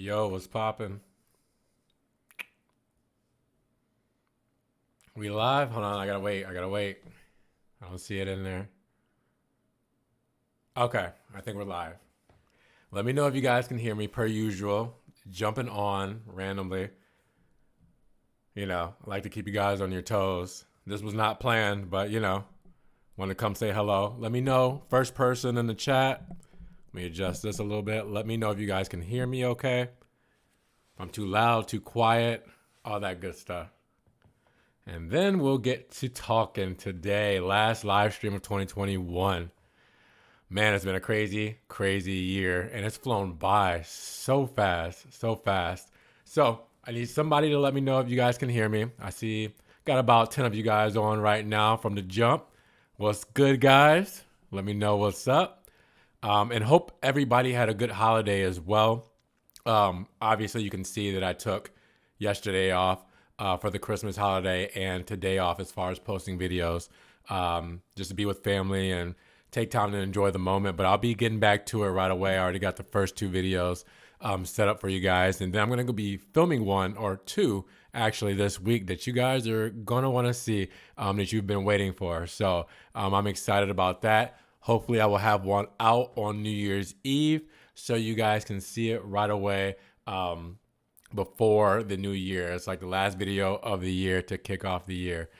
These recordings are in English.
Yo, what's poppin'? We live? Hold on, I gotta wait. I gotta wait. I don't see it in there. Okay, I think we're live. Let me know if you guys can hear me per usual. Jumping on randomly. I like to keep you guys on your toes. This was not planned, but want to come say hello. Let me know. First person in the chat. Let me adjust this a little bit. Let me know if you guys can hear me okay. If I'm too loud, too quiet, all that good stuff. And then we'll get to talking today. Last live stream of 2021. Man, it's been a crazy, crazy year. And it's flown by so fast, so fast. So I need somebody to let me know if you guys can hear me. I see got about 10 of you guys on right now from the jump. What's good, guys? Let me know what's up. And hope everybody had a good holiday as well. Obviously, you can see that I took yesterday off for the Christmas holiday and today off as far as posting videos, just to be with family and take time to enjoy the moment. But I'll be getting back to it right away. I already got the first two videos set up for you guys. And then I'm going to be filming one or two actually this week that you guys are going to want to see that you've been waiting for. So I'm excited about that. Hopefully I will have one out on New Year's Eve so you guys can see it right away. Before the new year. It's like the last video of the year to kick off the year.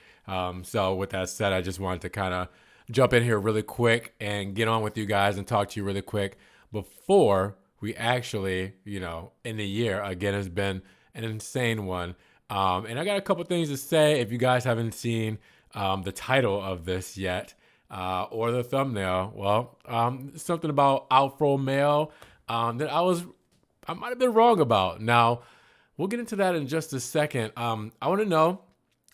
So with that said, I just wanted to kind of jump in here really quick and get on with you guys and talk to you really quick before we actually, in the year. Again, it's been an insane one. And I got a couple things to say. If you guys haven't seen the title of this yet or the thumbnail, well, something about Alfa Romeo that I might have been wrong about. Now, we'll get into that in just a second. I want to know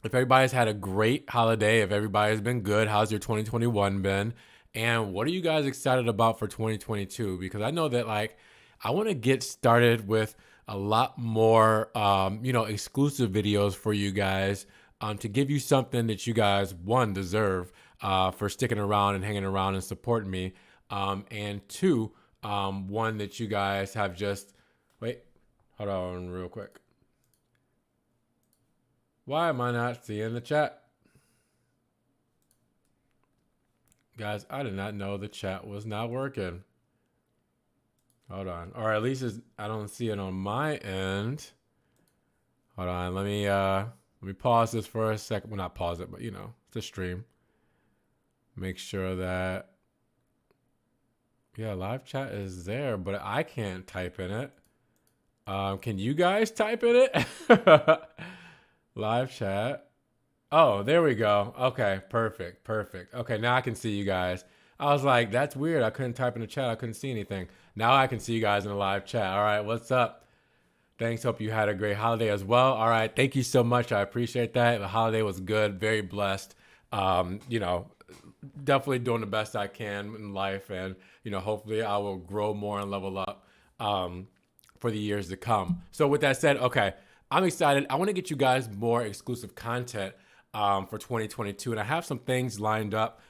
if everybody's had a great holiday, if everybody's been good. How's your 2021 been? And what are you guys excited about for 2022? Because I know that I want to get started with a lot more, exclusive videos for you guys to give you something that you guys, one, deserve for sticking around and hanging around and supporting me. And two, one that you guys have just, wait, hold on real quick. Why am I not seeing the chat? Guys, I did not know the chat was not working. Hold on. Or at least I don't see it on my end. Hold on. Let me pause this for a second. Well, not pause it, but it's a stream. Make sure that live chat is there, but I can't type in it. Can you guys type in it? Live chat. Oh, there we go. Okay, perfect. Okay, now I can see you guys. I was like, that's weird. I couldn't type in the chat. I couldn't see anything. Now I can see you guys in the live chat. All right, what's up? Thanks. Hope you had a great holiday as well. All right, thank you so much. I appreciate that. The holiday was good. Very blessed. Definitely doing the best I can in life, and hopefully I will grow more and level up for the years to come. So with that said, okay, I'm excited. I want to get you guys more exclusive content for 2022, and I have some things lined up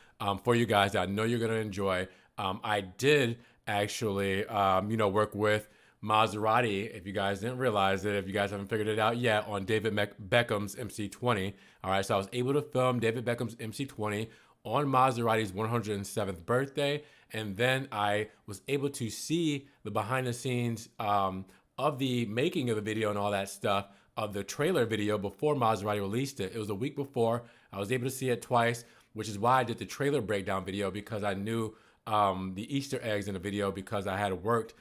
for you guys that I know you're going to enjoy. I did actually, work with Maserati, if you guys didn't realize it, if you guys haven't figured it out yet, on David Beckham's MC20. All right, so I was able to film David Beckham's MC20 on Maserati's 107th birthday, and then I was able to see the behind the scenes of the making of the video and all that stuff of the trailer video before Maserati released it. It was a week before. I was able to see it twice, which is why I did the trailer breakdown video, because I knew the Easter eggs in the video, because I had worked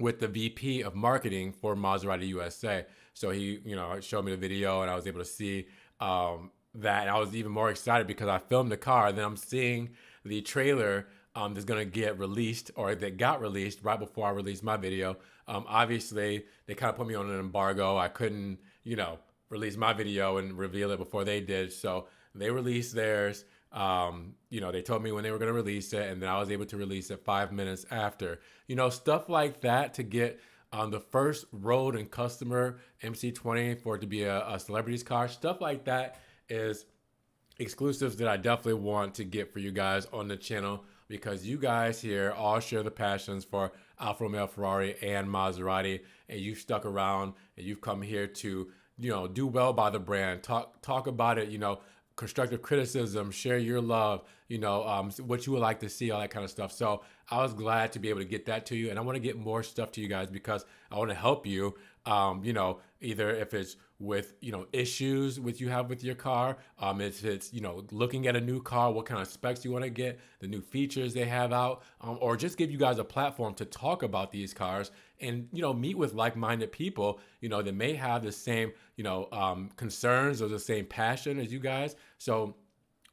with the VP of marketing for Maserati USA. So he, showed me the video, and I was able to see that. And I was even more excited because I filmed the car, and then I'm seeing the trailer that's gonna get released, or that got released right before I released my video. Obviously, they kind of put me on an embargo. I couldn't, release my video and reveal it before they did. So they released theirs. They told me when they were going to release it, and then I was able to release it 5 minutes after. Stuff like that to get the first road and customer MC20 for it to be a celebrity's car. Stuff like that is exclusives that I definitely want to get for you guys on the channel, because you guys here all share the passions for Alfa Romeo, Ferrari, and Maserati, and you've stuck around and you've come here to, do well by the brand, talk about it, constructive criticism, share your love, what you would like to see, all that kind of stuff. So I was glad to be able to get that to you, and I want to get more stuff to you guys because I want to help you. Either if it's with issues with you have with your car, if it's looking at a new car, what kind of specs you want to get, the new features they have out, or just give you guys a platform to talk about these cars and meet with like-minded people that may have the same concerns or the same passion as you guys. So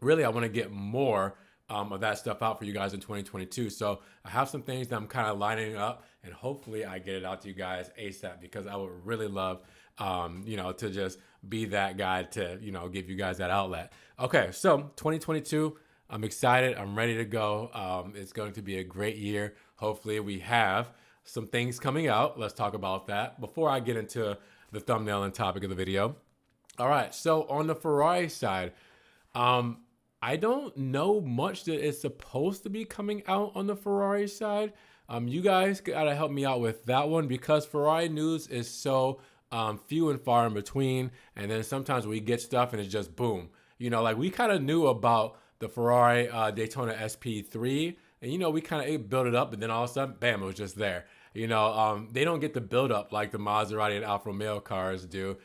really, I want to get more of that stuff out for you guys in 2022. So I have some things that I'm kind of lining up, and hopefully I get it out to you guys ASAP, because I would really love, to just be that guy to, give you guys that outlet. Okay, so 2022, I'm excited. I'm ready to go. It's going to be a great year. Hopefully we have some things coming out. Let's talk about that before I get into the thumbnail and topic of the video. All right, so on the Ferrari side, I don't know much that is supposed to be coming out on the Ferrari side. You guys gotta help me out with that one, because Ferrari news is so few and far in between. And then sometimes we get stuff and it's just boom. Like we kind of knew about the Ferrari Daytona SP3, and we kind of built it up, but then all of a sudden, bam, it was just there. They don't get the build up like the Maserati and Alfa Romeo cars do.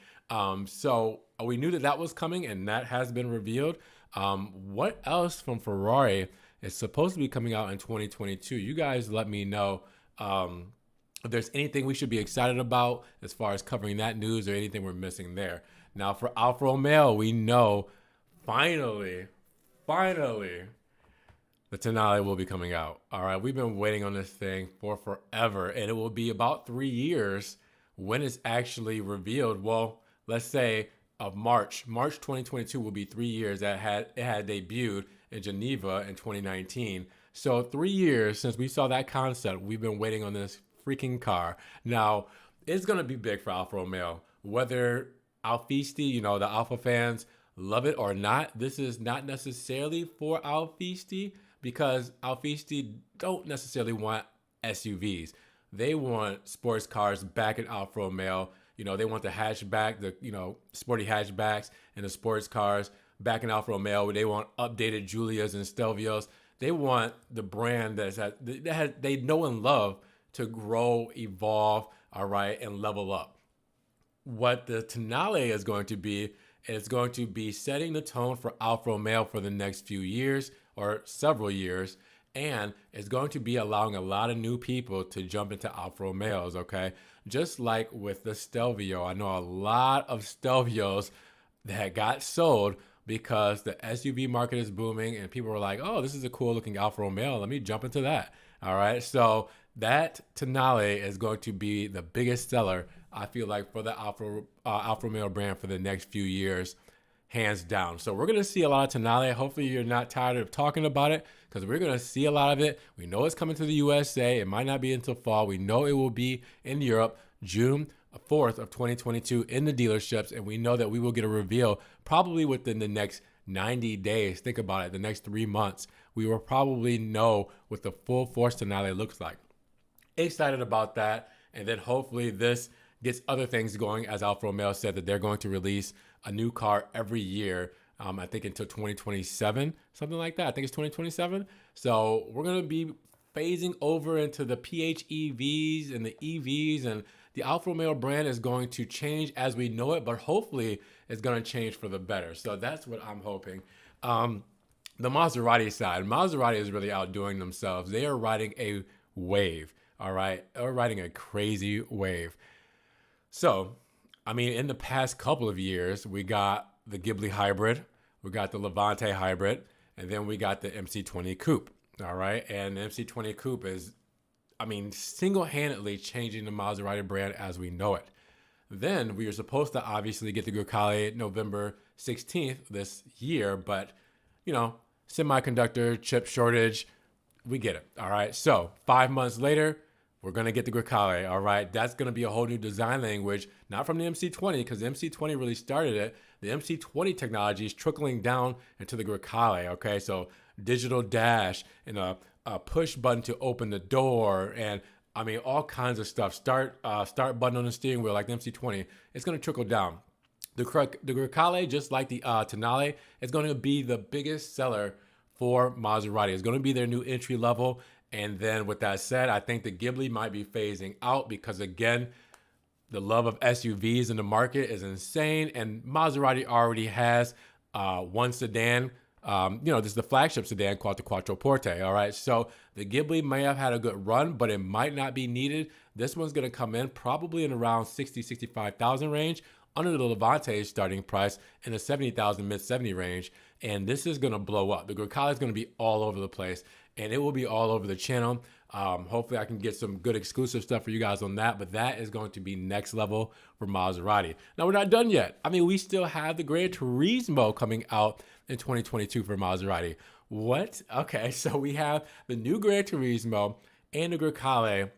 So we knew that was coming, and that has been revealed. What else from Ferrari is supposed to be coming out in 2022? You guys let me know if there's anything we should be excited about as far as covering that news, or anything we're missing there. Now for Alfa Romeo, we know finally, the Tonale will be coming out. All right, we've been waiting on this thing for forever, and it will be about 3 years when it's actually revealed. Well, let's say of March 2022 will be 3 years that it had debuted in Geneva in 2019. So 3 years since we saw that concept, we've been waiting on this freaking car. Now, it's going to be big for Alfa Romeo. Whether Alfisti, the Alfa fans, love it or not, this is not necessarily for Alfisti, because Alfisti don't necessarily want SUVs. They want sports cars back in Alfa Romeo. They want the hatchback, the sporty hatchbacks and the sports cars back in Alfa Romeo. They want updated Giulias and Stelvios. They want the brand that they know and love to grow, evolve, all right, and level up. What the Tonale is going to be, it's going to be setting the tone for Alfa Romeo for the next few years or several years. And it's going to be allowing a lot of new people to jump into Alfa Romeos, okay? Just like with the Stelvio. I know a lot of Stelvios that got sold because the SUV market is booming and people were like, oh, this is a cool looking Alfa Romeo. Let me jump into that, all right? So that Tonale is going to be the biggest seller, I feel like, for the Alfa Romeo brand for the next few years, hands down. So we're going to see a lot of Tonale. Hopefully you're not tired of talking about it, because we're going to see a lot of it. We know it's coming to the USA. It might not be until fall. We know it will be in Europe, June 4th of 2022 in the dealerships. And we know that we will get a reveal probably within the next 90 days. Think about it. The next 3 months, we will probably know what the full force Tonale looks like. Excited about that. And then hopefully this gets other things going. As Alfa Romeo said, that they're going to release a new car every year, I think until 2027, something like that. I think it's 2027. So we're going to be phasing over into the PHEVs and the EVs, and the Alfa Romeo brand is going to change as we know it, but hopefully it's going to change for the better. So that's what I'm hoping. The Maserati side, Maserati is really outdoing themselves. They are riding a wave, all right? They're riding a crazy wave. So, I mean, in the past couple of years, we got the Ghibli hybrid, we got the Levante hybrid, and then we got the MC20 coupe, all right? And the MC20 coupe is, I mean, single-handedly changing the Maserati brand as we know it. Then we were supposed to obviously get the Grecale November 16th this year, but, semiconductor chip shortage, we get it, all right? So 5 months later, we're going to get the Grecale, all right? That's going to be a whole new design language, not from the MC20, because the MC20 really started it. The MC20 technology is trickling down into the Grecale, okay? So digital dash and a a push button to open the door, and I mean all kinds of stuff. Start button on the steering wheel like the MC20. It's going to trickle down. The Grecale, just like the Tonale, is going to be the biggest seller for Maserati. It's going to be their new entry level. And then with that said, I think the Ghibli might be phasing out because, again, the love of SUVs in the market is insane. And Maserati already has one sedan. This is the flagship sedan called the Quattroporte, all right? So the Ghibli may have had a good run, but it might not be needed. This one's going to come in probably in around 65,000 range, under the Levante's starting price in the 70,000 mid-70 range. And this is going to blow up. The Grecale is going to be all over the place, and it will be all over the channel. Hopefully I can get some good exclusive stuff for you guys on that, but that is going to be next level for Maserati. Now, we're not done yet. I mean, we still have the Gran Turismo coming out in 2022 for Maserati. What? Okay, so we have the new Gran Turismo and the Grecale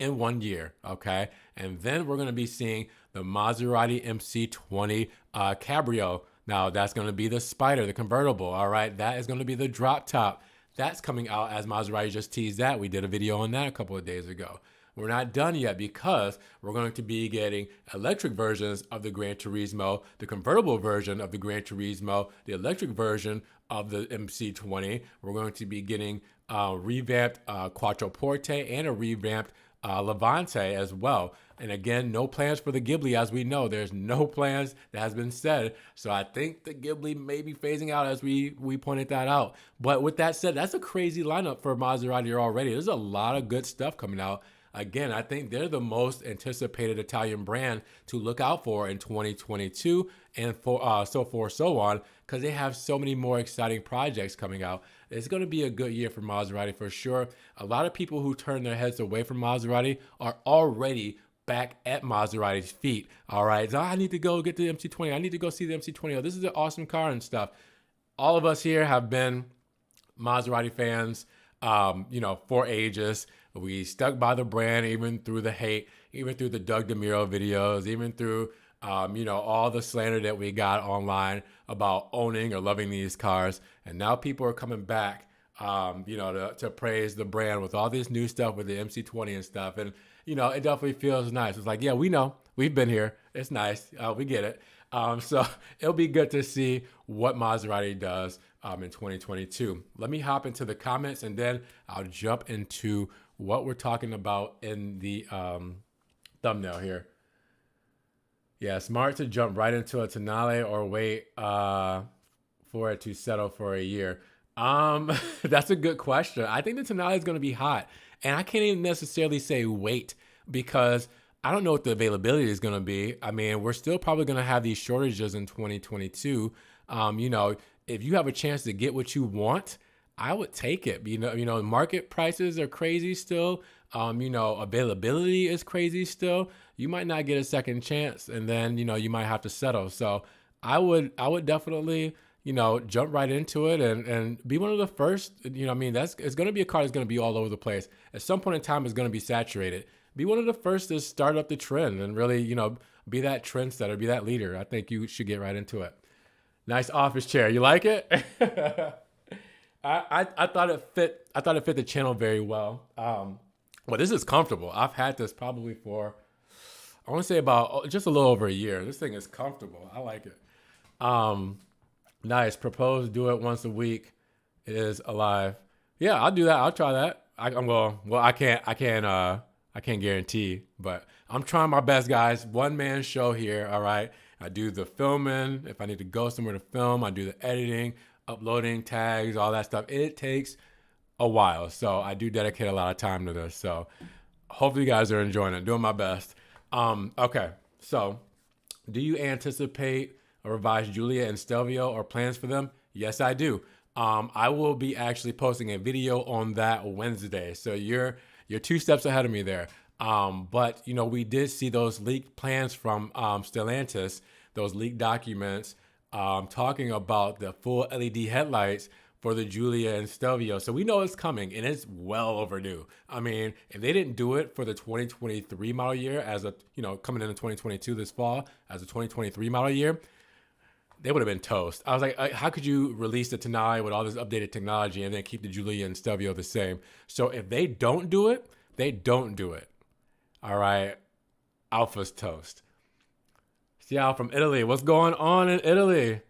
in 1 year, okay? And then we're going to be seeing the Maserati MC20 Cabrio. Now, that's going to be the Spider, the convertible, all right? That is going to be the drop top. That's coming out, as Maserati just teased that. We did a video on that a couple of days ago. We're not done yet because we're going to be getting electric versions of the Gran Turismo, the convertible version of the Gran Turismo, the electric version of the MC20. We're going to be getting revamped Quattroporte and a revamped Levante as well. And again, no plans for the Ghibli, as we know. There's no plans that has been said. So I think the Ghibli may be phasing out, as we pointed that out. But with that said, that's a crazy lineup for Maserati already. There's a lot of good stuff coming out. Again, I think they're the most anticipated Italian brand to look out for in 2022 and for so on, because they have so many more exciting projects coming out. It's going to be a good year for Maserati for sure. A lot of people who turn their heads away from Maserati are already back at Maserati's feet. All right, so I need to go get the MC20. I need to go see the MC20. Oh, this is an awesome car and stuff. All of us here have been Maserati fans, for ages. We stuck by the brand even through the hate, even through the Doug DeMuro videos, even through, all the slander that we got online about owning or loving these cars. And now people are coming back, to praise the brand with all this new stuff with the MC20 and stuff. And, it definitely feels nice. It's like, yeah, we know. We've been here. It's nice. We get it. So it'll be good to see what Maserati does in 2022. Let me hop into the comments, and then I'll jump into what we're talking about in the thumbnail here. Yeah, smart to jump right into a Tonale or wait for it to settle for a year. That's a good question. I think the Tonale is going to be hot, and I can't even necessarily say wait because I don't know what the availability is going to be. I mean, we're still probably going to have these shortages in 2022. If you have a chance to get what you want, I would take it. Market prices are crazy still. Availability is crazy still. You might not get a second chance, and then, you might have to settle. So I would definitely, jump right into it and be one of the first. It's going to be a car that's going to be all over the place. At some point in time, it's going to be saturated. Be one of the first to start up the trend and really, be that trendsetter, be that leader. I think you should get right into it. Nice office chair. You like it? I thought it fit. I thought it fit the channel very well. Well, this is comfortable. I've had this probably for, I want to say about just a little over a year. This thing is comfortable. I like it. Nice. Propose, do it once a week. It is alive. Yeah, I'll do that. I'll try that. I can't guarantee, but I'm trying my best, guys. One man show here. All right. I do the filming. If I need to go somewhere to film, I do the editing, uploading tags, all that stuff. It takes a while. So I do dedicate a lot of time to this. So hopefully you guys are enjoying it. Doing my best. Okay. So do you anticipate a revised Giulia and Stelvio or plans for them? Yes, I do. I will be actually posting a video on that Wednesday. So you're 2 steps ahead of me there. But we did see those leaked plans from Stellantis, those leaked documents talking about the full LED headlights for the Giulia and Stelvio. So we know it's coming, and it's well overdue. I mean, if they didn't do it for the 2023 model year coming into 2022 this fall as a 2023 model year, they would have been toast. I was like, how could you release the Tonale with all this updated technology and then keep the Giulia and Stelvio the same? So if they don't do it, they don't do it. All right, Alfa's toast. Ciao from Italy. What's going on in Italy?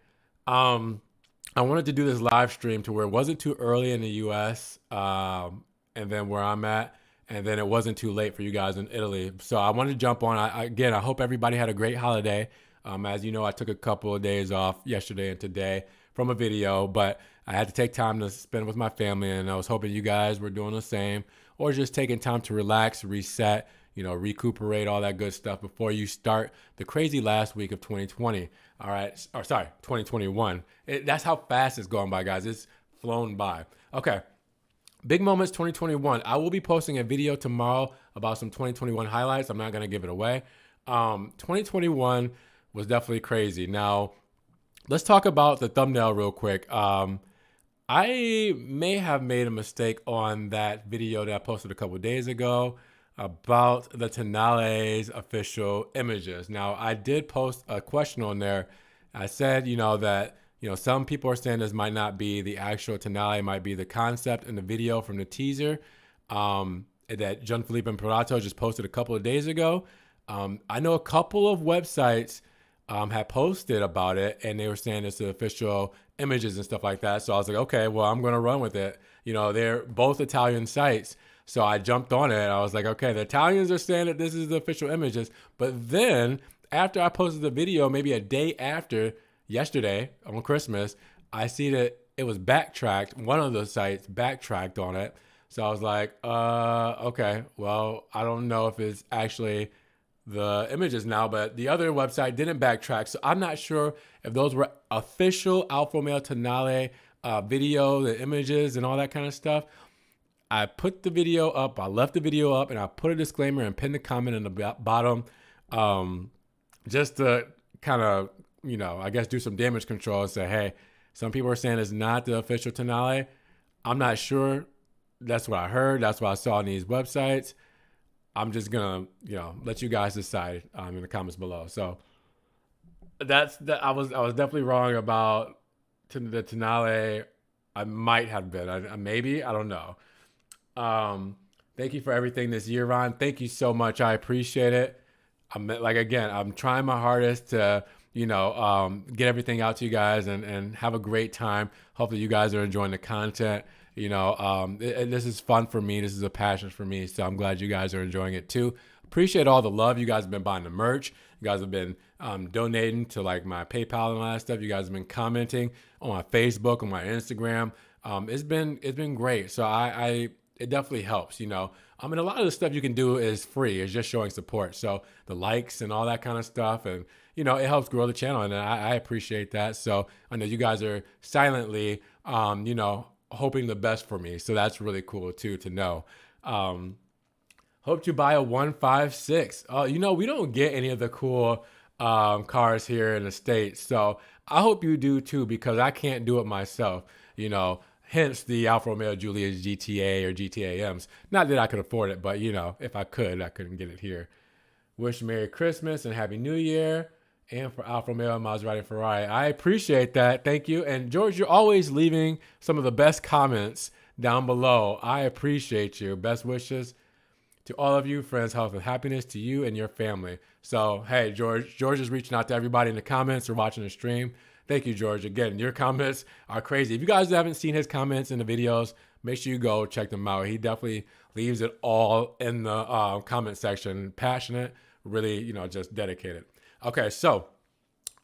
I wanted to do this live stream to where it wasn't too early in the U.S. And then where I'm at, and then it wasn't too late for you guys in Italy. So I wanted to jump on. Again, I hope everybody had a great holiday. As you know, I took a couple of days off yesterday and today from a video, but I had to take time to spend with my family, and I was hoping you guys were doing the same, or just taking time to relax, reset, recuperate, all that good stuff before you start the crazy last week of 2020. All right. Or sorry, 2021. That's how fast it's going by, guys. It's flown by. Okay. Big moments 2021. I will be posting a video tomorrow about some 2021 highlights. I'm not going to give it away. 2021 was definitely crazy. Now, let's talk about the thumbnail real quick. I may have made a mistake on that video that I posted a couple of days ago about the Tonale's official images. Now, I did post a question on there. I said, that, some people are saying this might not be the actual Tonale, it might be the concept in the video from the teaser that Gianfilippo Imperato just posted a couple of days ago. I know a couple of websites had posted about it, and they were saying it's the official images and stuff like that. So I was like, okay, well, I'm going to run with it. They're both Italian sites. So I jumped on it. I was like, okay, the Italians are saying that this is the official images. But then after I posted the video, maybe a day after, yesterday on Christmas, I see that it was backtracked. One of the sites backtracked on it. So I was like, okay, well, I don't know if it's actually the images now, but the other website didn't backtrack. So I'm not sure if those were official Alfa Romeo Tonale video, the images and all that kind of stuff. I put the video up, I left the video up, and I put a disclaimer and pinned the comment in the bottom just to kind of, I guess do some damage control and say, hey, some people are saying it's not the official Tonale. I'm not sure. That's what I heard. That's what I saw on these websites. I'm just going to, let you guys decide in the comments below. So I was definitely wrong about the Tonale. I might have been. Maybe. I don't know. Thank you for everything this year, Ron. Thank you so much. I appreciate it. I'm trying my hardest to, get everything out to you guys and have a great time. Hopefully you guys are enjoying the content. This is fun for me. This is a passion for me. So I'm glad you guys are enjoying it too. Appreciate all the love. You guys have been buying the merch. You guys have been donating to like my PayPal and all that stuff. You guys have been commenting on my Facebook, on my Instagram. It's been great. So it definitely helps, a lot of the stuff you can do is free. It's just showing support. So the likes and all that kind of stuff. And, it helps grow the channel. And I appreciate that. So I know you guys are silently, hoping the best for me. So that's really cool too, to know. Hope to buy a 156. We don't get any of the cool cars here in the States. So I hope you do too, because I can't do it myself, hence the Alfa Romeo Giulia's GTA or GTAMs. Not that I could afford it, but if I could, I couldn't get it here. Wish Merry Christmas and Happy New Year. And for Alfa Romeo, Maserati, and Ferrari. I appreciate that. Thank you. And George, you're always leaving some of the best comments down below. I appreciate you. Best wishes to all of you, friends, health, and happiness to you and your family. So, hey, George is reaching out to everybody in the comments or watching the stream. Thank you, George. Again, your comments are crazy. If you guys haven't seen his comments in the videos, make sure you go check them out. He definitely leaves it all in the comment section. Passionate, really, just dedicated. Okay, so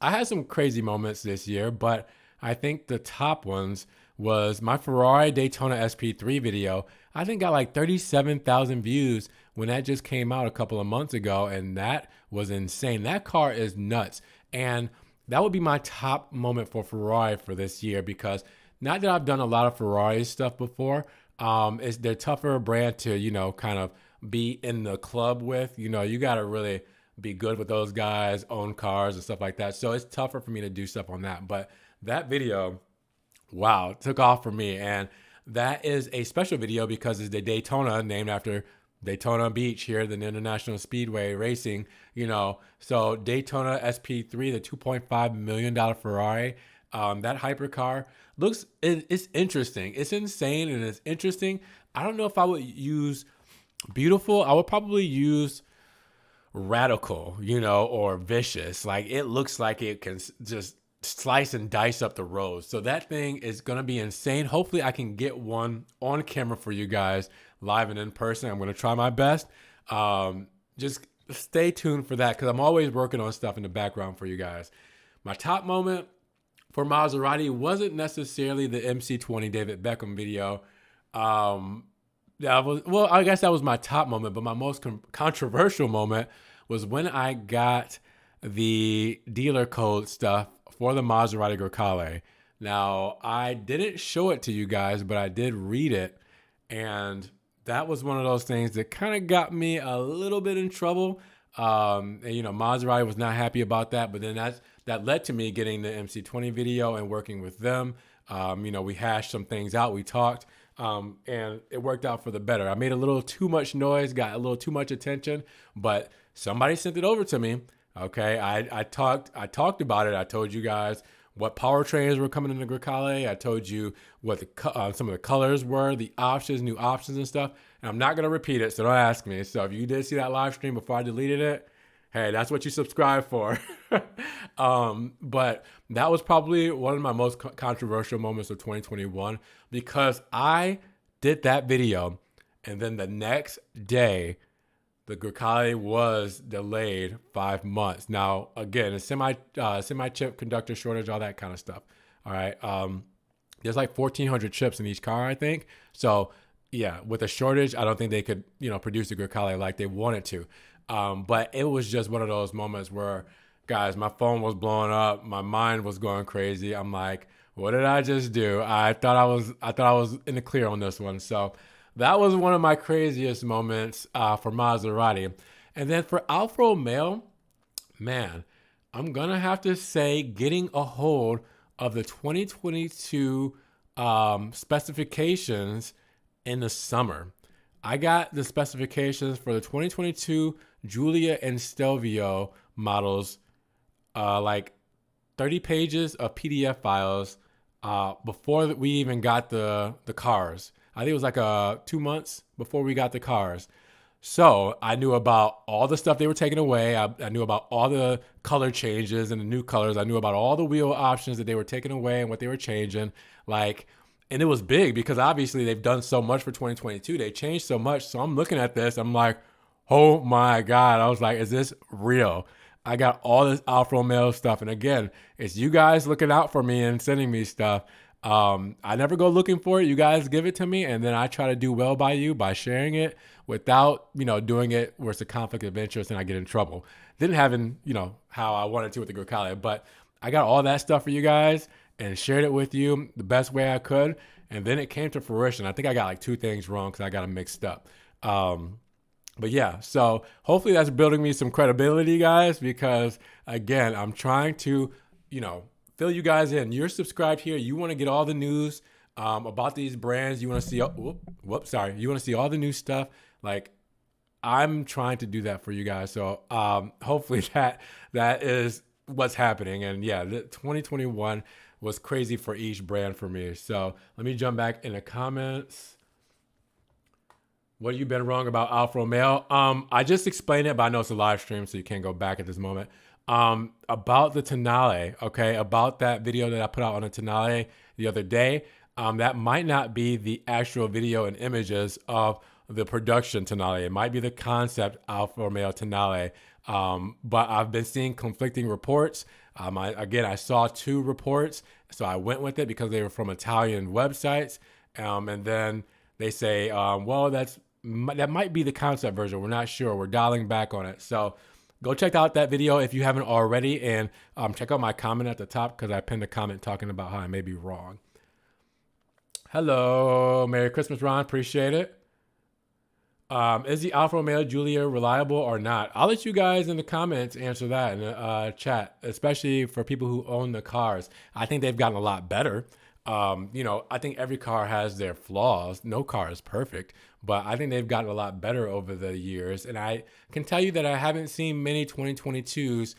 I had some crazy moments this year, but I think the top ones was my Ferrari Daytona SP3 video. I think got like 37,000 views when that just came out a couple of months ago, and that was insane. That car is nuts, and that would be my top moment for Ferrari for this year, because not that I've done a lot of Ferrari stuff before. They're tougher brand to, kind of be in the club with. You got to really be good with those guys, own cars and stuff like that. So it's tougher for me to do stuff on that. But that video, wow, took off for me. And that is a special video because it's the Daytona, named after Daytona Beach here, the International Speedway Racing, So Daytona SP3, the $2.5 million Ferrari, that hypercar it's interesting. It's insane and it's interesting. I don't know if I would use beautiful. I would probably use radical, or vicious. Like it looks like it can just slice and dice up the road. So that thing is going to be insane. Hopefully I can get one on camera for you guys live and in person. I'm going to try my best. Just stay tuned for that because I'm always working on stuff in the background for you guys. My top moment for Maserati wasn't necessarily the MC20 David Beckham video. I guess that was my top moment, but my most controversial moment was when I got the dealer code stuff for the Maserati Grecale. Now, I didn't show it to you guys, but I did read it, and that was one of those things that kind of got me a little bit in trouble. Maserati was not happy about that, but then that led to me getting the MC20 video and working with them. We hashed some things out, we talked, and it worked out for the better. I made a little too much noise, got a little too much attention, but somebody sent it over to me. Okay, I talked about it. I told you guys what powertrains were coming in the Grecale. I told you what some of the colors were, the options, new options and stuff. And I'm not going to repeat it, so don't ask me. So if you did see that live stream before I deleted it, hey, that's what you subscribe for. But that was probably one of my most controversial moments of 2021 because I did that video and then the next day, the Grecale was delayed 5 months. Now, again, a semi-chip conductor shortage, all that kind of stuff. All right. There's like 1,400 chips in each car, I think. So, yeah, with a shortage, I don't think they could, produce the Grecale like they wanted to. But it was just one of those moments where, guys, my phone was blowing up. My mind was going crazy. I'm like, what did I just do? I thought I was in the clear on this one. So that was one of my craziest moments for Maserati. And then for Alfa Romeo, man, I'm going to have to say getting a hold of the 2022 specifications in the summer. I got the specifications for the 2022 Giulia and Stelvio models, like 30 pages of PDF files before we even got the cars. I think it was like 2 months before we got the cars. So I knew about all the stuff they were taking away. I knew about all the color changes and the new colors. I knew about all the wheel options that they were taking away and what they were changing. And it was big because obviously they've done so much for 2022. They changed so much. So I'm looking at this. I'm like, oh my God. I was like, is this real? I got all this Alfa Romeo stuff. And again, it's you guys looking out for me and sending me stuff. I never go looking for it. You guys give it to me. And then I try to do well by you by sharing it without, doing it where it's a conflict of interest and I get in trouble. Didn't happen, how I wanted to with the Grecale, but I got all that stuff for you guys and shared it with you the best way I could. And then it came to fruition. I think I got like 2 things wrong because I got them mixed up. But yeah, so hopefully that's building me some credibility, guys, because again, I'm trying to, fill you guys in. You're subscribed here. You want to get all the news about these brands. You want to see, you want to see all the new stuff. Like I'm trying to do that for you guys. So hopefully that is what's happening. And yeah, 2021 was crazy for each brand for me. So let me jump back in the comments. What have you been wrong about Alfa Romeo? I just explained it, but I know it's a live stream, so you can't go back at this moment. About the Tonale, okay? About that video that I put out on the Tonale the other day. That might not be the actual video and images of the production Tonale. It might be the concept Alfa Romeo Tonale. But I've been seeing conflicting reports. I saw 2 reports, so I went with it because they were from Italian websites. And then they say, that might be the concept version. We're not sure. We're dialing back on it. So go check out that video if you haven't already. And check out my comment at the top because I pinned a comment talking about how I may be wrong. Hello. Merry Christmas, Ron. Appreciate it. Is the Alfa Romeo Giulia reliable or not? I'll let you guys in the comments answer that in the chat, especially for people who own the cars. I think they've gotten a lot better. I think every car has their flaws. No car is perfect, but I think they've gotten a lot better over the years. And I can tell you that I haven't seen many 2022s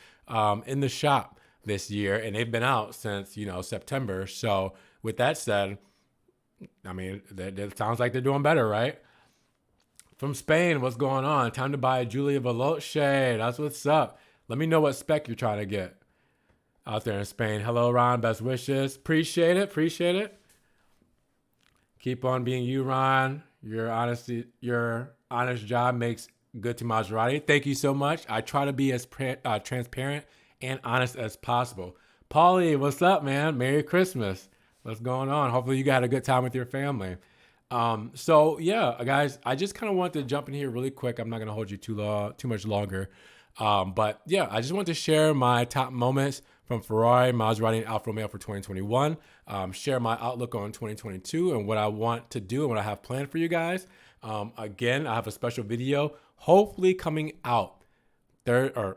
in the shop this year, and they've been out since, September. So with that said, I mean, it sounds like they're doing better, right? From Spain, what's going on? Time to buy a Giulia Veloce. That's what's up. Let me know what spec you're trying to get out there in Spain. Hello, Ron. Best wishes. Appreciate it. Appreciate it. Keep on being you, Ron. Your honest job makes good to Maserati. Thank you so much. I try to be as transparent and honest as possible. Paulie, what's up, man? Merry Christmas. What's going on? Hopefully you got a good time with your family. So yeah, guys, I just kind of wanted to jump in here really quick. I'm not going to hold you too much longer. But yeah, I just want to share my top moments from Ferrari, Maserati, and Alfa Romeo for 2021. Share my outlook on 2022 and what I want to do and what I have planned for you guys. Again, I have a special video hopefully coming out Friday,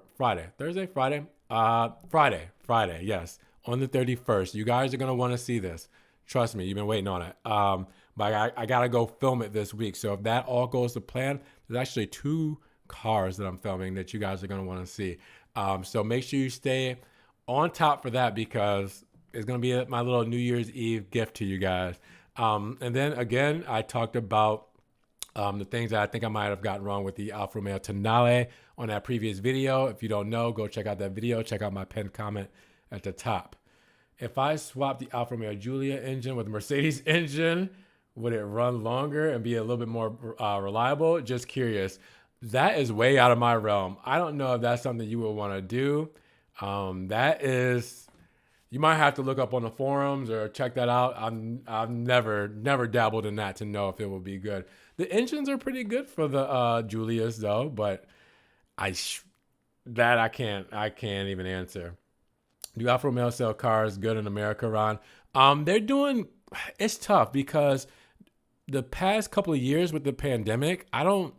yes, on the 31st. You guys are going to want to see this. Trust me, you've been waiting on it. But I got to go film it this week. So if that all goes to plan, there's actually 2 cars that I'm filming that you guys are going to want to see. So make sure you stay on top for that because it's going to be my little New Year's Eve gift to you guys. And then again, I talked about the things that I think I might have gotten wrong with the Alfa Romeo Tonale on that previous video. If you don't know, go check out that video. Check out my pinned comment at the top. If I swap the Alfa Romeo Giulia engine with the Mercedes engine, would it run longer and be a little bit more reliable? Just curious. That is way out of my realm. I don't know if that's something you would want to do. You might have to look up on the forums or check that out. I've never dabbled in that to know if it will be good. The engines are pretty good for the Giulias though, but I can't even answer. Do Alfa Romeo sell cars good in America, Ron? It's tough because the past couple of years with the pandemic, I don't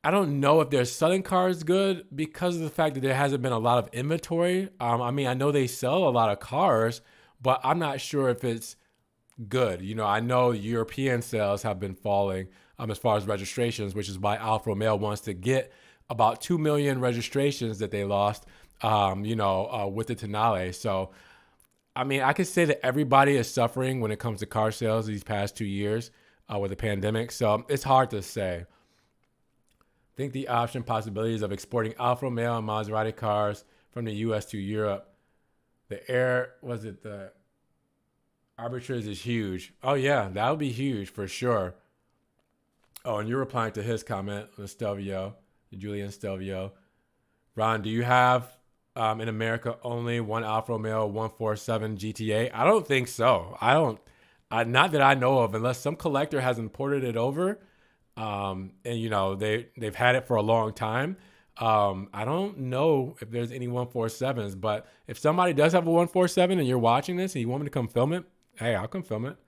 know if they're selling cars good because of the fact that there hasn't been a lot of inventory. I know they sell a lot of cars, but I'm not sure if it's good. I know European sales have been falling as far as registrations, which is why Alfa Romeo wants to get about 2 million registrations that they lost, with the Tonale. So, I could say that everybody is suffering when it comes to car sales these past 2 years with the pandemic. So it's hard to say. Think the option possibilities of exporting Alfa Romeo and Maserati cars from the U.S. to Europe. The arbitrage is huge. Oh yeah, that would be huge for sure. Oh, and you're replying to his comment, the Julian Stelvio. Ron, do you have in America only one Alfa Romeo 147 GTA? I don't think so. Not that I know of, unless some collector has imported it over. And they've had it for a long time. I don't know if there's any 147s, but if somebody does have a 147 and you're watching this and you want me to come film it, hey, I'll come film it.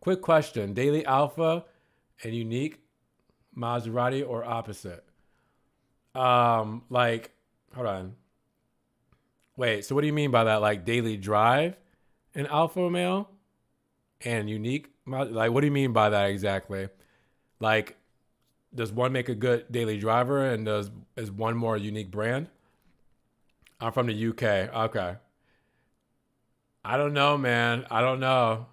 Quick question: Daily Alfa and unique Maserati or opposite? Hold on. Wait, so what do you mean by that? Like daily drive in Alfa Romeo and unique? Like, what do you mean by that exactly? Like, does one make a good daily driver and is one more unique brand? I'm from the UK. Okay. I don't know, man. I don't know.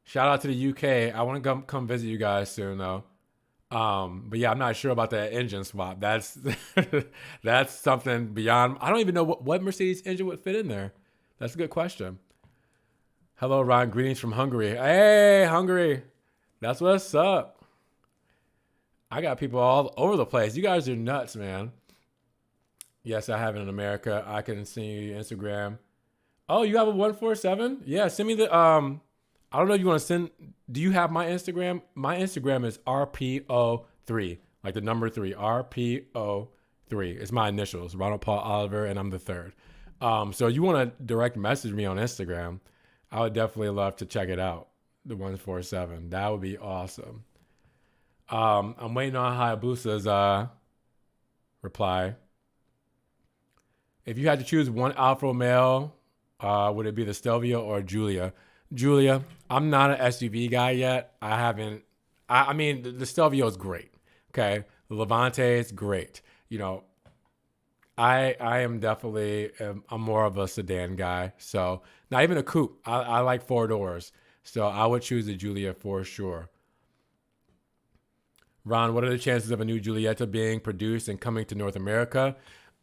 Shout out to the UK. I want to come visit you guys soon, though. But yeah, I'm not sure about that engine swap. That's that's something beyond. I don't even know what Mercedes engine would fit in there. That's a good question. Hello, Ron. Greetings from Hungary. Hey, Hungary. That's what's up. I got people all over the place. You guys are nuts, man. Yes, I have it in America. I can send you Instagram. Oh, you have a 147? Yeah, send me the I don't know if you want to send. Do you have my Instagram? My Instagram is RPO3, like the number 3, RPO3. It's my initials, Ronald Paul Oliver, and I'm the third. So you want to direct message me on Instagram, I would definitely love to check it out. The 147. That would be awesome. I'm waiting on Hayabusa's reply. If you had to choose one Alfa Romeo, would it be the Stelvio or Giulia? Giulia. I'm not an SUV guy yet. I haven't. I mean, the Stelvio is great. Okay, the Levante is great. You know, I am definitely I'm more of a sedan guy. So not even a coupe. I like four doors. So I would choose the Giulia for sure. Ron, what are the chances of a new Giulietta being produced and coming to North America?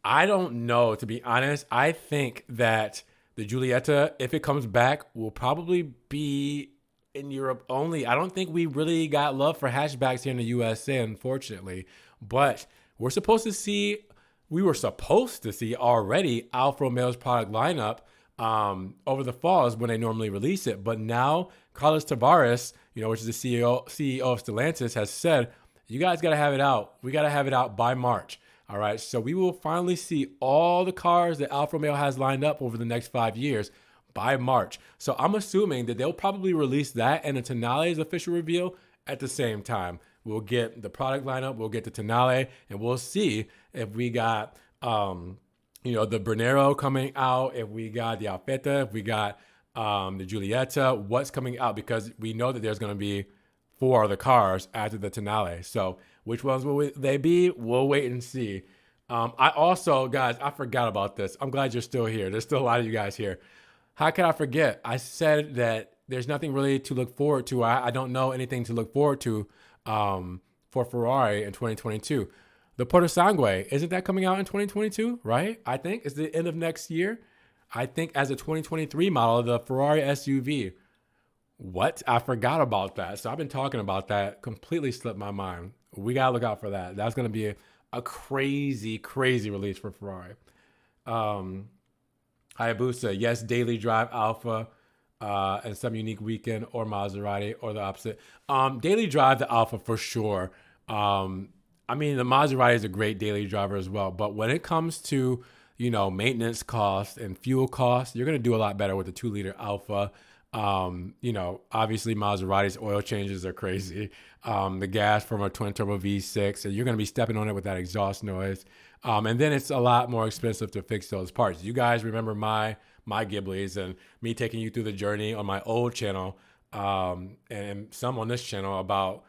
I don't know, to be honest. I think that the Giulietta, if it comes back, will probably be in Europe only. I don't think we really got love for hatchbacks here in the USA, unfortunately. But we're supposed to see, we were supposed to see already Alfa Romeo's product lineup over the falls when they normally release it. But now Carlos Tavares, which is the CEO of Stellantis, has said, you guys got to have it out. We got to have it out by March. All right. So we will finally see all the cars that Alfa Romeo has lined up over the next 5 years by March. So I'm assuming that they'll probably release that and the Tonale's official reveal at the same time. We'll get the product lineup, we'll get the Tonale, and we'll see if we got, the Brunero coming out, if we got the Alfetta, if we got the Giulietta, what's coming out, because we know that there's going to be 4 other cars after the Tonale. So which ones will they be? We'll wait and see. I also, guys, I forgot about this. I'm glad you're still here. There's still a lot of you guys here. How could I forget? I said that there's nothing really to look forward to. I don't know anything to look forward to for Ferrari in 2022. The Portosangue, isn't that coming out in 2022, right? I think it's the end of next year. I think as a 2023 model, the Ferrari SUV. What? I forgot about that. So I've been talking about that. Completely slipped my mind. We got to look out for that. That's going to be a crazy, crazy release for Ferrari. Hayabusa, yes, daily drive Alpha and some unique weekend, or Maserati, or the opposite. Daily drive the Alpha for sure. I mean, the Maserati is a great daily driver as well. But when it comes to, maintenance costs and fuel costs, you're going to do a lot better with the 2-liter Alpha. Obviously Maserati's oil changes are crazy. The gas from a twin turbo V6, and you're going to be stepping on it with that exhaust noise. And then it's a lot more expensive to fix those parts. You guys remember my Ghiblies and me taking you through the journey on my old channel, and some on this channel about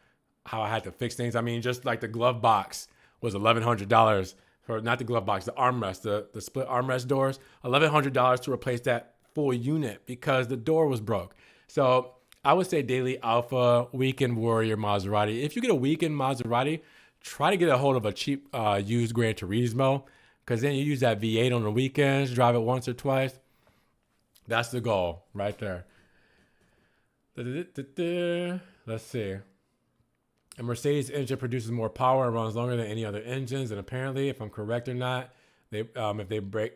how I had to fix things. I mean, just like the glove box was $1,100 for, not the glove box, the armrest, the split armrest doors, $1,100 to replace that full unit because the door was broke. So I would say daily Alpha, weekend Warrior Maserati. If you get a weekend Maserati, try to get a hold of a cheap used Gran Turismo, because then you use that V8 on the weekends, drive it once or twice. That's the goal right there. Let's see. A Mercedes engine produces more power and runs longer than any other engines. And apparently, if I'm correct or not, if they break,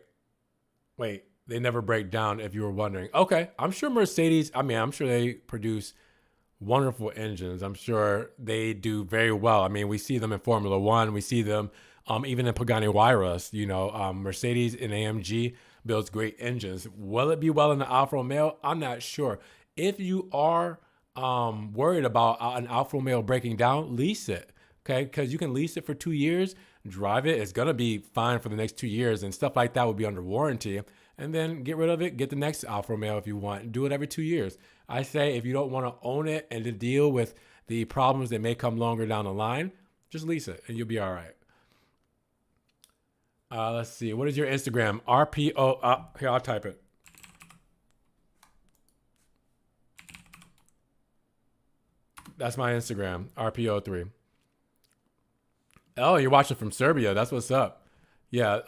they never break down, if you were wondering. Okay, I'm sure Mercedes, I'm sure they produce wonderful engines. I'm sure they do very well. I mean, we see them in Formula One. We see them even in Pagani Huayras. Mercedes and AMG builds great engines. Will it be well in the Alfa Romeo? I'm not sure. If you are worried about an Alfa Romeo breaking down, lease it. Okay, because you can lease it for 2 years, drive it. It's going to be fine for the next 2 years, and stuff like that will be under warranty. And then get rid of it, get the next Alfa Romeo if you want. Do it every 2 years. I say if you don't want to own it and to deal with the problems that may come longer down the line, just lease it and you'll be all right. Let's see. What is your Instagram? RPO. Here, I'll type it. That's my Instagram, RPO3. Oh, you're watching from Serbia. That's what's up. Yeah.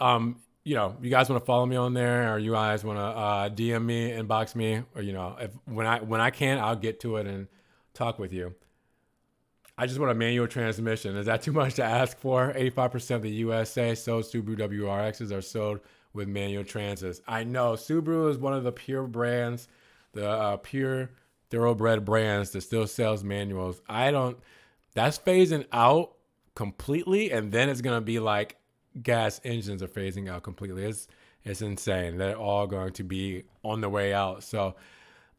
You guys want to follow me on there, or you guys want to DM me, inbox me, or if when I can, I'll get to it and talk with you. I just want a manual transmission. Is that too much to ask for? 85% of the USA sold Subaru WRXs are sold with manual transits. I know Subaru is one of the pure brands, the pure thoroughbred brands that still sells manuals. That's phasing out completely, and then it's gonna be like gas engines are phasing out completely. It's insane. They're all going to be on the way out. So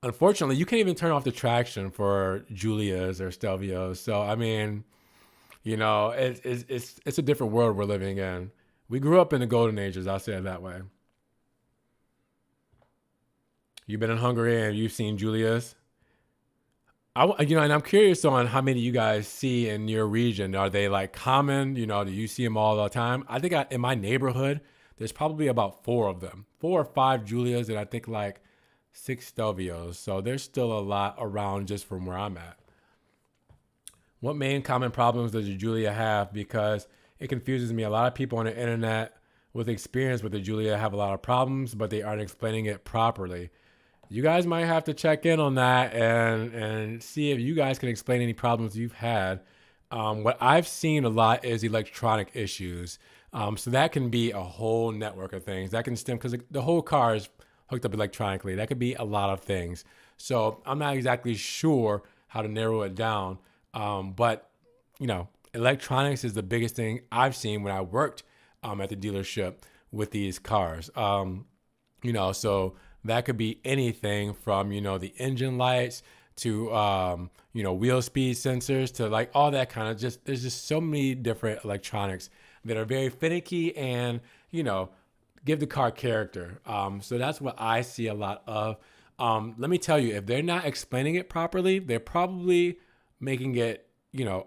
unfortunately, you can't even turn off the traction for Giulias or Stelvios. So I mean, it's a different world we're living in. We grew up in the golden ages. I'll say it that way. You've been in Hungary and you've seen Giulias. And I'm curious on how many you guys see in your region. Are they like common? Do you see them all the time? I think in my neighborhood, there's probably about four of them, 4 or 5 Giulias, and I think like 6 Stelvios. So there's still a lot around just from where I'm at. What main common problems does your Giulia have? Because it confuses me. A lot of people on the internet with experience with the Giulia have a lot of problems, but they aren't explaining it properly. You guys might have to check in on that and see if you guys can explain any problems you've had. What I've seen a lot is electronic issues. So that can be a whole network of things. That can stem because the whole car is hooked up electronically. That could be a lot of things. So I'm not exactly sure how to narrow it down. But electronics is the biggest thing I've seen when I worked at the dealership with these cars. So that could be anything from, the engine lights to, wheel speed sensors to like all that kind of there's just so many different electronics that are very finicky and, give the car character. So that's what I see a lot of. Let me tell you, if they're not explaining it properly, they're probably making it,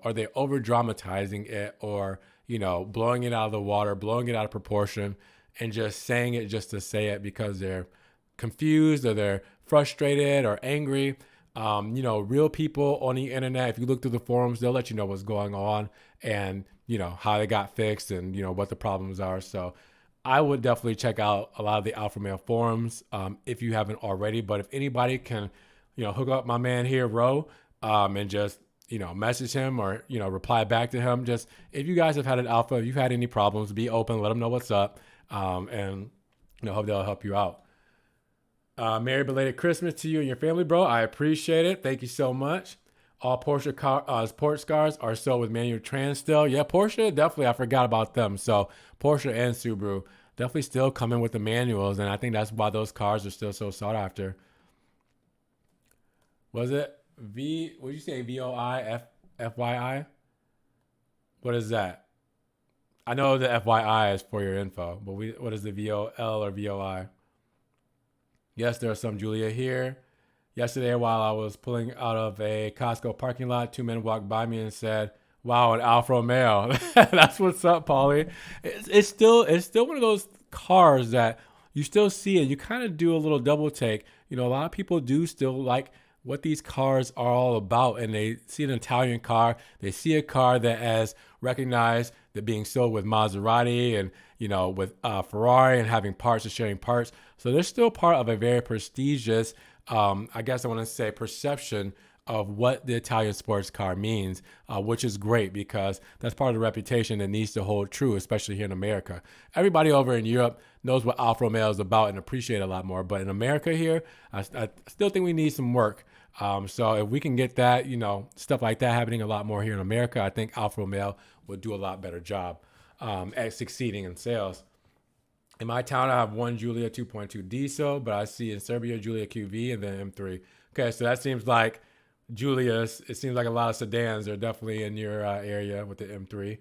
are they over dramatizing it or, blowing it out of the water, blowing it out of proportion and just saying it just to say it because they're confused or they're frustrated or angry. Real people on the internet, if you look through the forums, they'll let you know what's going on and, how they got fixed and, what the problems are. So I would definitely check out a lot of the Alfa Romeo forums if you haven't already. But if anybody can, hook up my man here, Ro, and just, message him or, reply back to him. Just if you guys have had an Alfa, if you've had any problems, be open, let them know what's up. And, hope they'll help you out. Merry belated Christmas to you and your family, bro. I appreciate it. Thank you so much. All Porsche sports cars are sold with manual trans still. Yeah, Porsche, definitely. I forgot about them. So Porsche and Subaru definitely still coming with the manuals. And I think that's why those cars are still so sought after. Was it what did you say? VOI, FYI? What is that? I know the FYI is for your info, but what is the VOL or VOI? Yes, there are some Giulia here. Yesterday, while I was pulling out of a Costco parking lot, 2 men walked by me and said, "Wow, an Alfa Romeo." That's what's up, Paulie. It's still one of those cars that you still see it. You kind of do a little double take. A lot of people do still like what these cars are all about, and they see an Italian car. They see a car that has recognized that being sold with Maserati and with Ferrari and having parts and sharing parts. So they're still part of a very prestigious, I guess I want to say, perception of what the Italian sports car means, which is great because that's part of the reputation that needs to hold true, especially here in America. Everybody over in Europe knows what Alfa Romeo is about and appreciate it a lot more. But in America here, I still think we need some work. So if we can get that, stuff like that happening a lot more here in America, I think Alfa Romeo would do a lot better job at succeeding in sales. In my town, I have one Giulia 2.2 diesel, but I see in Serbia Giulia QV and then M3. Okay, so that seems like Giulias. It seems like a lot of sedans are definitely in your area with the M3.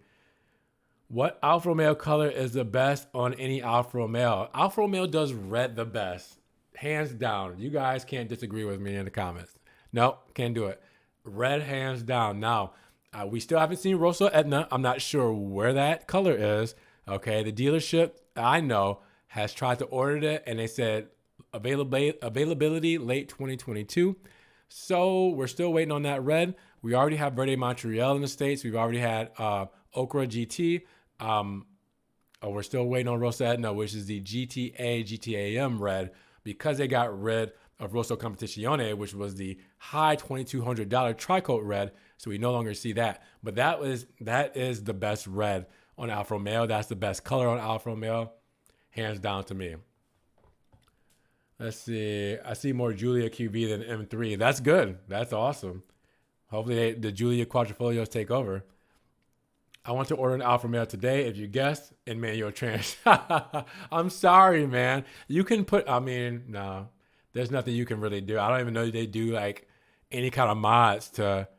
What Alfa Romeo color is the best on any Alfa Romeo? Alfa Romeo does red the best, hands down. You guys can't disagree with me in the comments. Nope, can't do it. Red hands down. Now, we still haven't seen Rosso Etna. I'm not sure where that color is. Okay, the dealership I know has tried to order it, and they said availability late 2022. So we're still waiting on that red. We already have Verde Montreal in the States. We've already had Okra GT. We're still waiting on Rosso Etna, which is the GTAM red, because they got rid of Rosso Competizione, which was the high $2,200 tricoat red. So we no longer see that. But that is the best red on Alfa Romeo. That's the best color on Alfa Romeo, hands down to me. Let's see. I see more Giulia QV than M3. That's good. That's awesome. Hopefully the Giulia Quadrifolios take over. I want to order an Alfa Romeo today. If you guessed, in manual trans. I'm sorry, man. You can no. There's nothing you can really do. I don't even know if they do like any kind of mods to,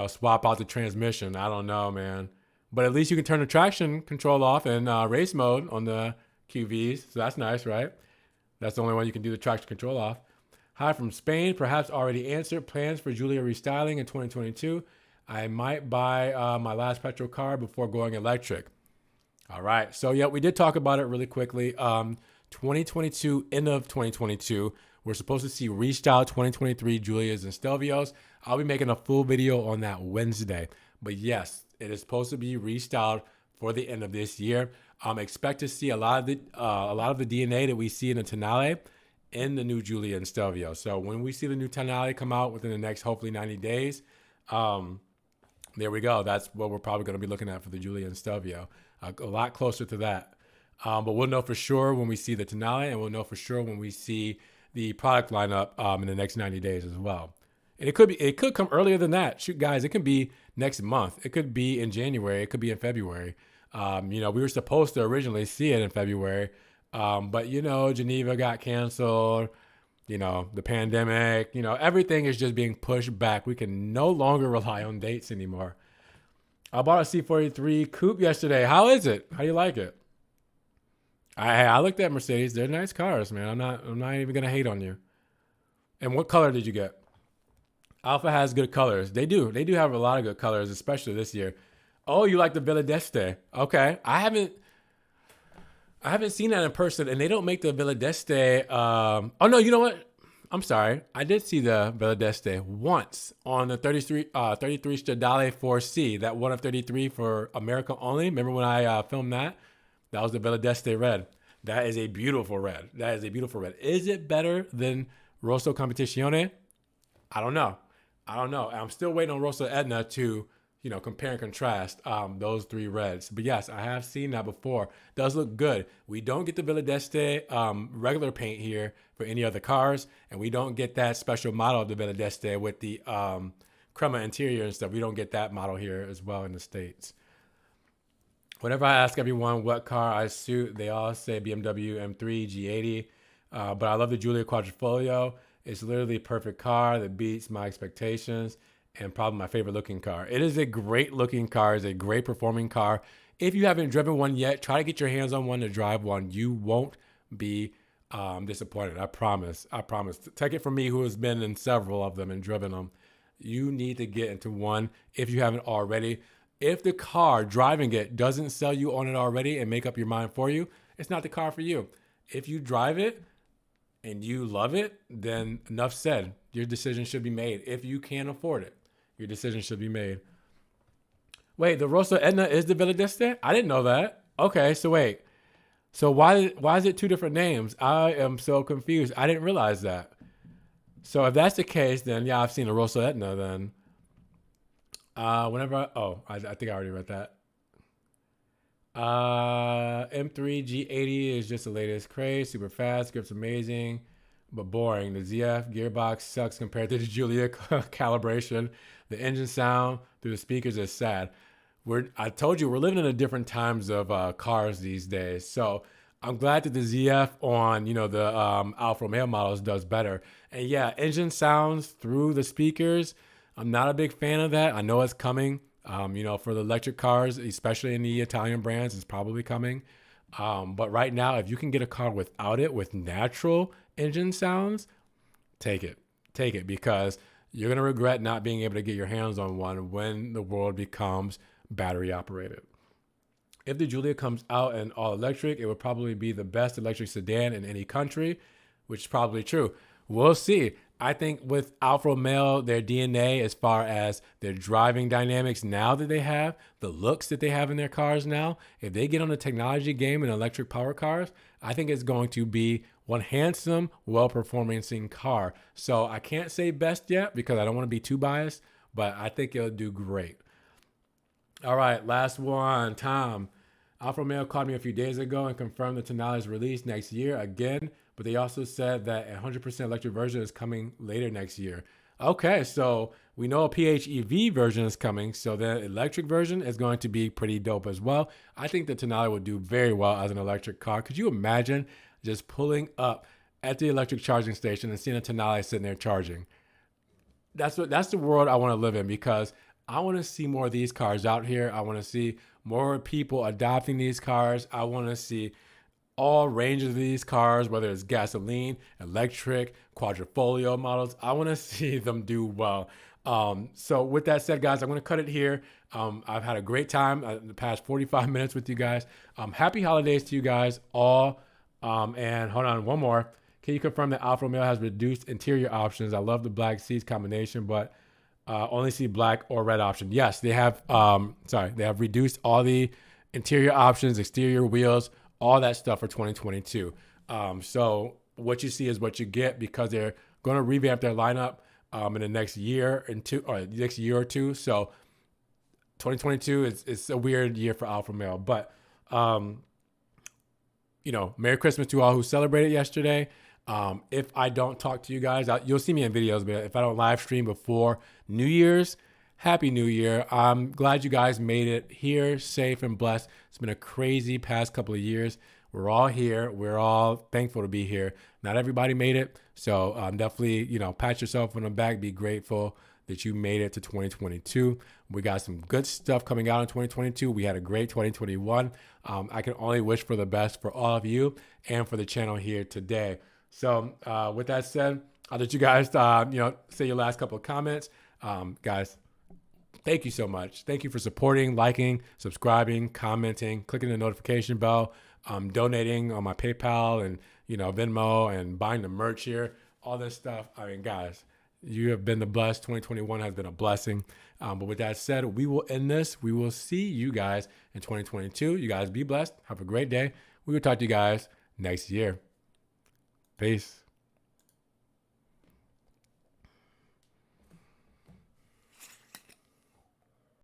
swap out the transmission. I don't know, man. But at least you can turn the traction control off in race mode on the QVs. So that's nice, right? That's the only one you can do the traction control off. Hi from Spain. Perhaps already answered. Plans for Giulia restyling in 2022. I might buy my last petrol car before going electric. All right. So, yeah, we did talk about it really quickly. 2022, end of 2022, we're supposed to see restyled 2023 Giulias and Stelvios. I'll be making a full video on that Wednesday. But yes, it is supposed to be restyled for the end of this year. Expect to see a lot of the DNA that we see in the Tonale in the new Giulia and Stelvio. So when we see the new Tonale come out within the next hopefully 90 days, there we go. That's what we're probably going to be looking at for the Giulia and Stelvio. A lot closer to that. But we'll know for sure when we see the Tonale, and we'll know for sure when we see the product lineup in the next 90 days as well. And it could come earlier than that. Shoot, guys, it could be next month. It could be in January. It could be in February. We were supposed to originally see it in February, but Geneva got canceled. The pandemic. Everything is just being pushed back. We can no longer rely on dates anymore. I bought a C43 coupe yesterday. How is it? How do you like it? I looked at Mercedes. They're nice cars, man. I'm not even gonna hate on you. And what color did you get? Alfa has good colors. They do have a lot of good colors, especially this year. Oh, you like the Villa d'Este? Okay, I haven't seen that in person, and they don't make the Villa d'Este. Oh no, you know what? I'm sorry. I did see the Villa d'Este once on the 33 Stradale 4C, that one of 33 for America only. Remember when I filmed that? That was the Villa d'Este red. That is a beautiful red. Is it better than Rosso Competizione? I don't know. I'm still waiting on Rosso Edna to, compare and contrast those three reds. But yes, I have seen that before. Does look good. We don't get the Villa d'Este regular paint here for any other cars, and we don't get that special model of the Villa d'Este with the crema interior and stuff. We don't get that model here as well in the States. Whenever I ask everyone what car I suit, they all say BMW M3 G80. But I love the Giulia Quadrifoglio. It's literally a perfect car that beats my expectations, and probably my favorite looking car. It is a great looking car. It's a great performing car. If you haven't driven one yet, try to get your hands on one to drive one. You won't be disappointed. I promise. Take it from me, who has been in several of them and driven them. You need to get into one if you haven't already. If the car driving it doesn't sell you on it already and make up your mind for you, it's not the car for you. If you drive it and you love it, then enough said. Your decision should be made. If you can afford it, your decision should be made. Wait, the Rosso Edna is the Villa d'Este? I didn't know that. Okay, so wait. So why is it two different names? I am so confused. I didn't realize that. So if that's the case, then yeah, I've seen a Rosso Edna then. I think I already read that. M3 G80 is just the latest craze. Super fast, grip's amazing, but boring. The ZF gearbox sucks compared to the Giulia calibration. The engine sound through the speakers is sad. I told you, we're living in a different times of cars these days. So I'm glad that the ZF on, the Alfa Romeo models does better. And yeah, engine sounds through the speakers. I'm not a big fan of that. I know it's coming. For the electric cars, especially in the Italian brands, it's probably coming. But right now, if you can get a car without it, with natural engine sounds, take it. Take it, because you're going to regret not being able to get your hands on one when the world becomes battery operated. If the Giulia comes out in all electric, it would probably be the best electric sedan in any country, which is probably true. We'll see. I think with Alfa Romeo, their DNA as far as their driving dynamics now that they have, the looks that they have in their cars now, if they get on the technology game in electric power cars, I think it's going to be one handsome, well-performing car. So I can't say best yet because I don't want to be too biased, but I think it'll do great. All right, last one, Tom. Alfa Romeo called me a few days ago and confirmed the Tonale's release next year again, but they also said that a 100% electric version is coming later next year. Okay, so we know a PHEV version is coming, so the electric version is going to be pretty dope as well. I think the Tonale would do very well as an electric car. Could you imagine just pulling up at the electric charging station and seeing a Tonale sitting there charging? That's the world I want to live in, because I want to see more of these cars out here. I want to see more people adopting these cars. I want to see all ranges of these cars, whether it's gasoline, electric, quadrifolio models. I want to see them do well. So with that said, guys, I'm going to cut it here. I've had a great time in the past 45 minutes with you guys. Happy holidays to you guys all. And hold on, one more. Can you confirm that Alfa Romeo has reduced interior options? I love the black seats combination, but only see black or red option. Yes, they have. They have reduced all the interior options, exterior wheels, all that stuff for 2022. So what you see is what you get, because they're going to revamp their lineup in the next year or two. So 2022 is a weird year for Alfa Romeo, but Merry Christmas to all who celebrated yesterday. If I don't talk to you guys, you'll see me in videos, but if I don't live stream before New Year's, Happy New Year. I'm glad you guys made it here safe and blessed. It's been a crazy past couple of years. We're all here. We're all thankful to be here. Not everybody made it. So definitely, pat yourself on the back. Be grateful that you made it to 2022. We got some good stuff coming out in 2022. We had a great 2021. I can only wish for the best for all of you and for the channel here today. So with that said, I'll let you guys, say your last couple of comments. Guys, thank you so much. Thank you for supporting, liking, subscribing, commenting, clicking the notification bell, donating on my PayPal and, Venmo, and buying the merch here, all this stuff. I mean, guys, you have been the blessed. 2021 has been a blessing. But with that said, we will end this. We will see you guys in 2022. You guys be blessed. Have a great day. We will talk to you guys next year. Peace.